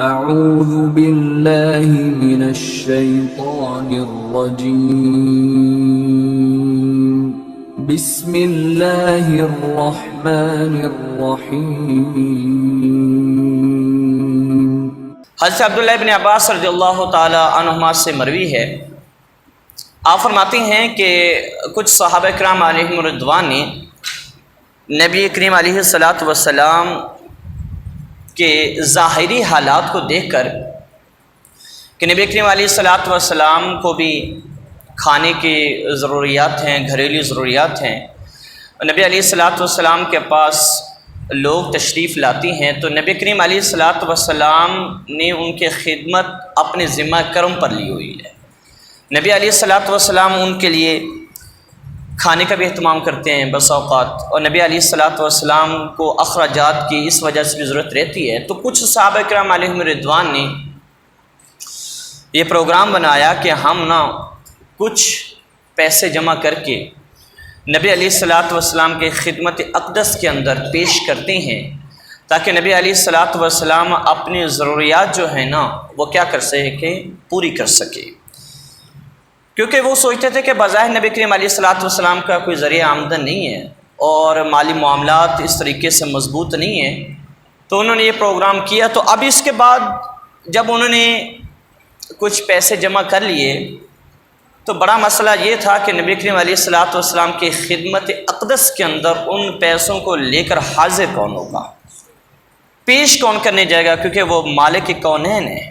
اعوذ باللہ من الشیطان الرجیم بسم اللہ الرحمن الرحیم۔ حضرت عبداللہ ابن عباس رضی اللہ تعالی عنہما سے مروی ہے، آپ فرماتے ہیں کہ کچھ صحابہ کرام علیہم رضوان نے نبی کریم علیہ الصلاۃ والسلام کے ظاہری حالات کو دیکھ کر کہ نبی کریم علیہ الصلاۃ والسلام کو بھی کھانے کی ضروریات ہیں، گھریلو ضروریات ہیں، نبی علیہ الصلاۃ والسلام کے پاس لوگ تشریف لاتی ہیں، تو نبی کریم علیہ الصلاۃ والسلام نے ان کی خدمت اپنے ذمہ کرم پر لی ہوئی ہے۔ نبی علیہ الصلاۃ والسلام ان کے لیے کھانے کا بھی اہتمام کرتے ہیں بس اوقات، اور نبی علیہ الصلاۃ والسلام کو اخراجات کی اس وجہ سے بھی ضرورت رہتی ہے۔ تو کچھ صحابہ کرام علیہم رضوان نے یہ پروگرام بنایا کہ ہم کچھ پیسے جمع کر کے نبی علیہ الصلاۃ والسلام کے خدمت اقدس کے اندر پیش کرتے ہیں، تاکہ نبی علیہ الصلاۃ والسلام اپنی ضروریات جو ہیں وہ کیا کر سکے، پوری کر سکے، کیونکہ وہ سوچتے تھے کہ بظاہر نبی کریم علیہ الصلاۃ والسلام کا کوئی ذریعہ آمدن نہیں ہے اور مالی معاملات اس طریقے سے مضبوط نہیں ہیں، تو انہوں نے یہ پروگرام کیا۔ تو اب اس کے بعد جب انہوں نے کچھ پیسے جمع کر لیے تو بڑا مسئلہ یہ تھا کہ نبی کریم علیہ الصلاۃ والسلام کی خدمت اقدس کے اندر ان پیسوں کو لے کر حاضر کون ہوگا، پیش کون کرنے جائے گا، کیونکہ وہ مالک کونین ہے۔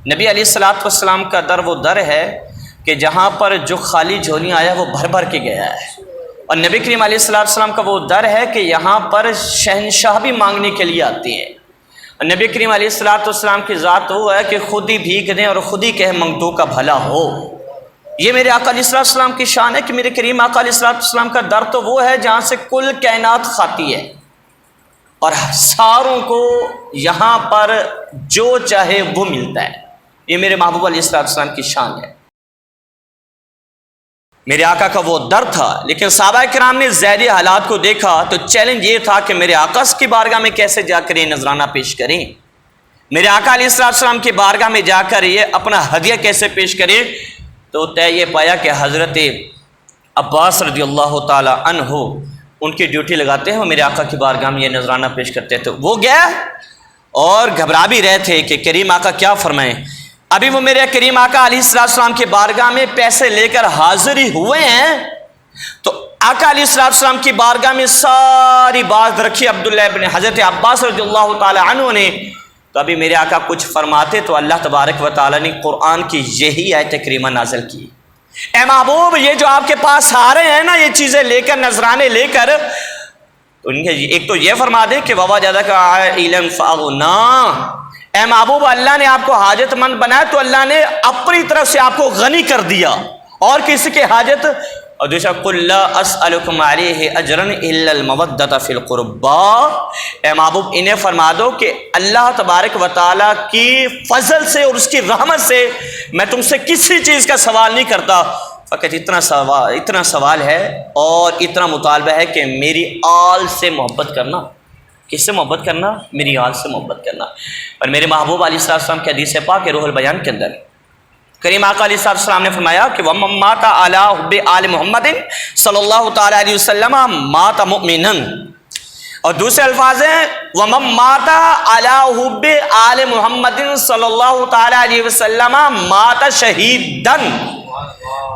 نبی علیہ الصلاۃ والسلام کا در وہ در ہے کہ جہاں پر جو خالی جھولیاں آیا وہ بھر بھر کے گیا ہے، اور نبی کریم علیہ الصلاۃ والسلام کا وہ در ہے کہ یہاں پر شہنشاہ بھی مانگنے کے لیے آتے ہیں، اور نبی کریم علیہ الصلاۃ والسلام کی ذات وہ ہے کہ خود ہی بھیک دیں اور خود ہی کہے منگتوں کا بھلا ہو۔ یہ میرے آقا علیہ الصلوۃ والسلام کی شان ہے کہ میرے کریم آقا علیہ الصلوۃ والسلام کا در تو وہ ہے جہاں سے کل کائنات کھاتی ہے، اور ساروں کو یہاں پر جو چاہے وہ ملتا ہے۔ یہ میرے محبوب علیہ الصلوۃ والسلام کی شان ہے، میرے آقا کا وہ در تھا۔ لیکن صحابہ کرام نے ظاہری حالات کو دیکھا تو چیلنج یہ تھا کہ میرے آقا کی بارگاہ میں کیسے جا کر یہ نذرانہ پیش کریں، میرے آقا علیہ الصلوۃ والسلام کی بارگاہ میں جا کر یہ اپنا ہدیہ کیسے پیش کریں۔ تو طے یہ پایا کہ حضرت عباس رضی اللہ تعالی عنہ ان کی ڈیوٹی لگاتے ہیں، وہ میرے آقا کی بارگاہ میں یہ نذرانہ پیش کرتے تھے۔ وہ گیا اور گھبرا بھی رہے تھے کہ کریم آقا کیا فرمائیں۔ ابھی وہ میرے کریم آقا علیہ السلام کی بارگاہ میں پیسے لے کر حاضر ہی ہوئے ہیں، تو آقا علیہ السلام کی بارگاہ میں ساری بات رکھی عبداللہ ابن حضرت عباس رضی اللہ تعالی عنہ نے۔ تو ابھی میرے آقا کچھ فرماتے تو اللہ تبارک و تعالی نے قرآن کی یہی آیت کریمہ نازل کی، اے محبوب یہ جو آپ کے پاس آ رہے ہیں یہ چیزیں لے کر، نذرانے لے کر، تو ایک تو یہ فرما دے کہ وَوَجَدَكَ عَائِلًا فَأَغْنَىٰ، اے محبوب اللہ نے آپ کو حاجت مند بنایا تو اللہ نے اپنی طرف سے آپ کو غنی کر دیا، اور کسی کے حاجت، اور دوسرا قُلْ لَا أَسْأَلُكُمْ عَلَيْهِ أَجْرًا إِلَّا الْمَوَدَّةَ فِي الْقُرْبَىٰ، اے محبوب انہیں فرما دو کہ اللہ تبارک و تعالیٰ کی فضل سے اور اس کی رحمت سے میں تم سے کسی چیز کا سوال نہیں کرتا، فقط اتنا سوال ہے اور اتنا مطالبہ ہے کہ میری آل سے محبت کرنا۔ کس سے محبت کرنا؟ میری آل سے محبت کرنا۔ اور میرے محبوب علیہ السلام کے حدیث پاک روح البیان کے اندر کریم آقا علیہ السلام نے فرمایا کہ وَمَن مَاتَ عَلَىٰ حُبِّ آلِ مُحَمَّدٍ صلی اللہ تعالیٰ علیہ وسلم مَاتَ مُؤْمِنًا، اور دوسرے الفاظ ہیں وَمَن مَاتَ عَلَىٰ حُبِّ آلِ مُحَمَّدٍ صلی اللہ تعالیٰ علیہ وسلم مَاتَ شَہِیدًا،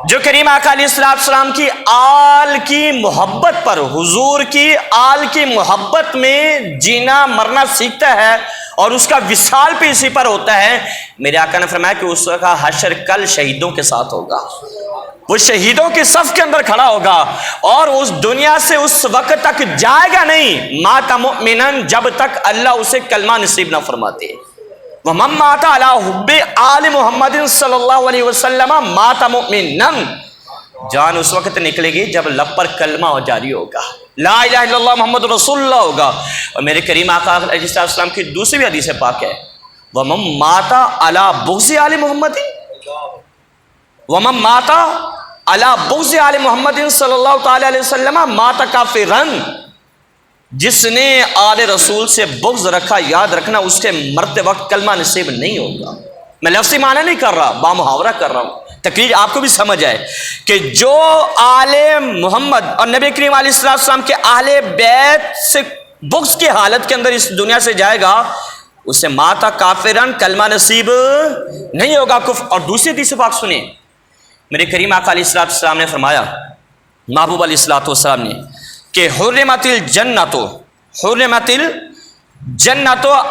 جو کریم آقا علیہ السلام کی آل کی محبت پر، حضور کی آل کی محبت میں جینا مرنا سیکھتا ہے اور اس کا وصال بھی اسی پر ہوتا ہے، میرے آقا نے فرمایا کہ اس کا حشر کل شہیدوں کے ساتھ ہوگا، وہ شہیدوں کے صف کے اندر کھڑا ہوگا، اور اس دنیا سے اس وقت تک جائے گا نہیں مات مؤمنًا جب تک اللہ اسے کلمہ نصیب نہ فرماتے۔ وَمَن مَاتَ عَلَىٰ حُبِّ آلِ مُحَمَّدٍ صلی اللہ علیہ وسلم مَاتَ مُؤْمِنًا، جان اس وقت نکلے گی جب لب پر کلمہ جاری ہوگا، لا الہ الا اللہ محمد رسول اللہ ہوگا۔ اور میرے کریم آقا علیہ السلام کی دوسری بھی حدیث پاک ہے وَمَن مَاتَ عَلَىٰ بُغْضِ آلِ مُحَمَّدٍ، وَمَن مَاتَ عَلَىٰ بُغْضِ آلِ مُحَمَّدٍ صلی اللہ تعالیٰ علیہ وسلم مَاتَ کافرًا، جس نے آل رسول سے بغض رکھا، یاد رکھنا اس کے مرتے وقت کلمہ نصیب نہیں ہوگا۔ میں لفظی معنی نہیں کر رہا، بامحاورہ کر رہا ہوں، تقریر آپ کو بھی سمجھ آئے کہ جو آل محمد اور نبی کریم علیہ السلام کے اہل بیت سے بغض کی حالت کے اندر اس دنیا سے جائے گا، اسے ماتا کافرن، کلمہ نصیب نہیں ہوگا، کفر۔ اور دوسری حدیث پاک سنیں، میرے کریم آقا علیہ السلام نے فرمایا، محبوب علیہ السلام نے، کہ حرمت الجنت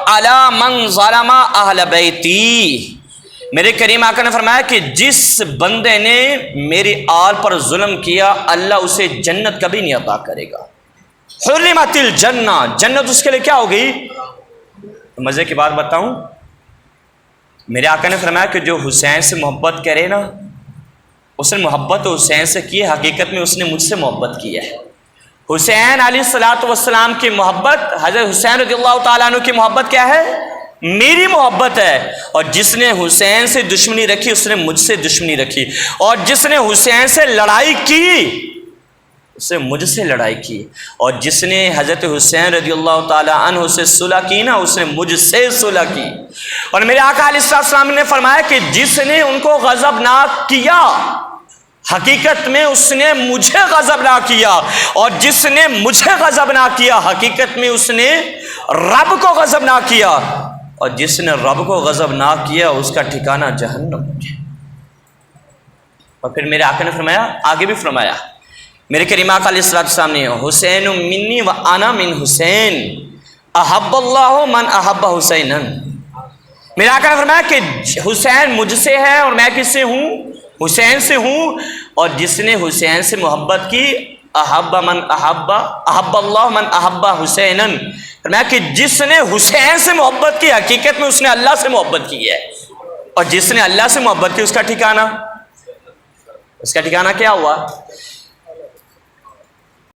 علی من ظلم اہل بیتی۔ میرے کریم آقا نے فرمایا کہ جس بندے نے میری آل پر ظلم کیا، اللہ اسے جنت کبھی نہیں عطا کرے گا۔ حرمت الجنہ، جنت اس کے لیے کیا ہو گئی؟ مزے کی بات بتاؤں، میرے آقا نے فرمایا کہ جو حسین سے محبت کرے نا، اس نے محبت حسین سے کی ہے، حقیقت میں اس نے مجھ سے محبت کی ہے۔ حسین علیہ السلام کی محبت، حضرت حسین رضی اللہ تعالیٰ عنہ کی محبت کیا ہے؟ میری محبت ہے۔ اور جس نے حسین سے دشمنی رکھی اس نے مجھ سے دشمنی رکھی، اور جس نے حسین سے لڑائی کی اس نے مجھ سے لڑائی کی، اور جس نے حضرت حسین رضی اللہ تعالیٰ عنہ سے صلح کی نا، اس نے مجھ سے صلح کی۔ اور میرے آقا علیہ السلام نے فرمایا کہ جس نے ان کو غضبناک کیا، حقیقت میں اس نے مجھے غضبناک کیا، اور جس نے مجھے غضبناک کیا، حقیقت میں اس نے رب کو غضبناک کیا، اور جس نے رب کو غضبناک کیا اس کا ٹھکانہ جہنم ہے۔ اور پھر میرے آقا نے فرمایا، آگے بھی فرمایا، میرے کریم آقا علیہ السلام نے، حسین منی و انا من حسین، احب اللہ من احب حسینا۔ میرے آقا نے فرمایا کہ حسین مجھ سے ہے اور میں کس سے ہوں؟ حسین سے ہوں، اور جس نے حسین سے محبت کی، احب اللہ من احب حسینا، فرمایا کہ جس نے حسین سے محبت کی، حقیقت میں اس نے اللہ سے محبت کی ہے، اور جس نے اللہ سے محبت کی اس کا ٹھکانہ کیا ہوا؟